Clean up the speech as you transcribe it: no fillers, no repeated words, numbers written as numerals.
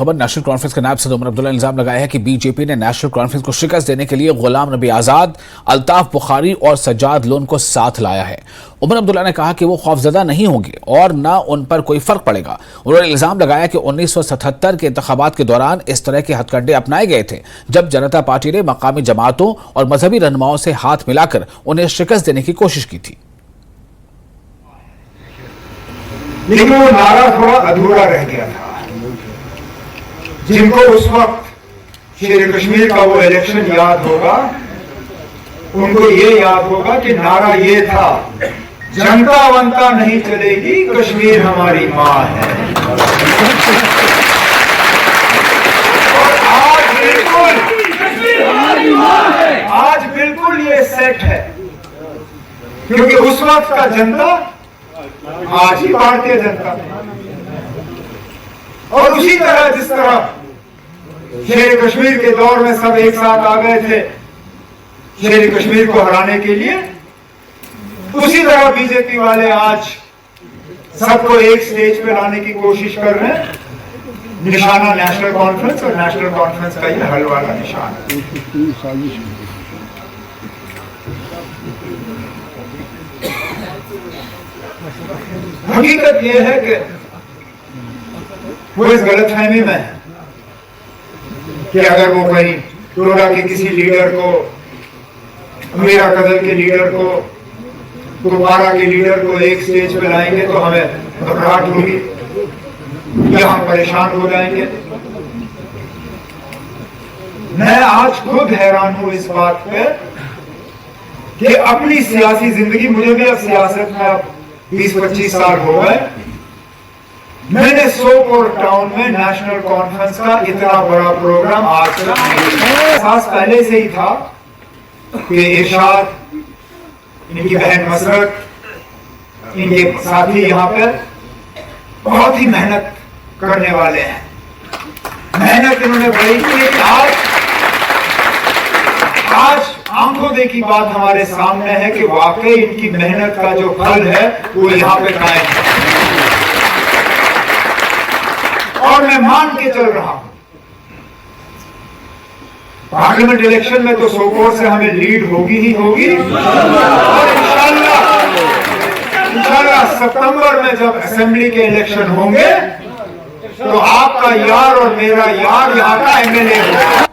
खबर national conference के नायब सदर उमर अब्दुल्ला ने इल्जाम लगाया है कि बीजेपी ने नेशनल कॉन्फ्रेंस को शिकस्त देने के लिए गुलाम नबी आजाद, अल्ताफ बुखारी और सज्जाद लोन को साथ लाया है। उमर अब्दुल्ला ने कहा कि वो खौफजदा नहीं होंगे और न उन पर कोई फर्क पड़ेगा। उन्होंने इल्जाम लगाया कि 1977 के इंतखाबात के दौरान इस तरह के हथकंडे अपनाए गए थे जब जनता पार्टी ने मकामी जमातों और मजहबी रहनुमाओं से हाथ मिलाकर उन्हें शिकस्त देने की कोशिश की थी। लेकिन वो नारा थोड़ा अधूरा रह गया था। जिनको उस वक्त शेर कश्मीर का वो इलेक्शन याद होगा, उनको ये याद होगा कि नारा ये था, जनता वंता नहीं चलेगी, कश्मीर हमारी मां है। और आज बिल्कुल ये सेट है, क्योंकि उस वक्त का जनता आज ही भारतीय जनता। और उसी तरह जिस तरह शेर कश्मीर के दौर में सब एक साथ आ गए थे शेर कश्मीर को हराने के लिए, उसी तरह बीजेपी वाले आज सबको एक स्टेज पे लाने की कोशिश कर रहे हैं। निशाना नेशनल कॉन्फ्रेंस और नेशनल कॉन्फ्रेंस का ये हल वाला निशान है। हकीकत यह है कि वो इस गलतफहमी में है कि अगर वो कहीं टोडा के किसी लीडर को, मीरा कदर के लीडर को, कुपवारा के लीडर को एक स्टेज पे लाएंगे तो हमें घबराहट होगी या हम परेशान हो जाएंगे। मैं आज खुद हैरान हूं इस बात पे कि अपनी सियासी जिंदगी, मुझे भी अब सियासत में अब 20-25 साल हो गए, मैंने सोपोर टाउन में नेशनल कॉन्फ्रेंस का इतना बड़ा प्रोग्राम आज तक एहसास पहले से ही था कि इरशाद, इनकी बहन मसरत, इनके साथी यहाँ पर बहुत ही मेहनत करने वाले हैं। मेहनत इन्होंने बड़ी की। आज आंखों देखी बात हमारे सामने है कि वाकई इनकी मेहनत का जो फल है वो यहाँ पे कायम है। और मैं मान के चल रहा हूं, पार्लियामेंट इलेक्शन में तो सोपोर से हमें लीड होगी ही होगी, और इंशाल्लाह सितंबर में जब असेंबली के इलेक्शन होंगे तो आपका यार और मेरा यार यहाँ का एमएलए होगा।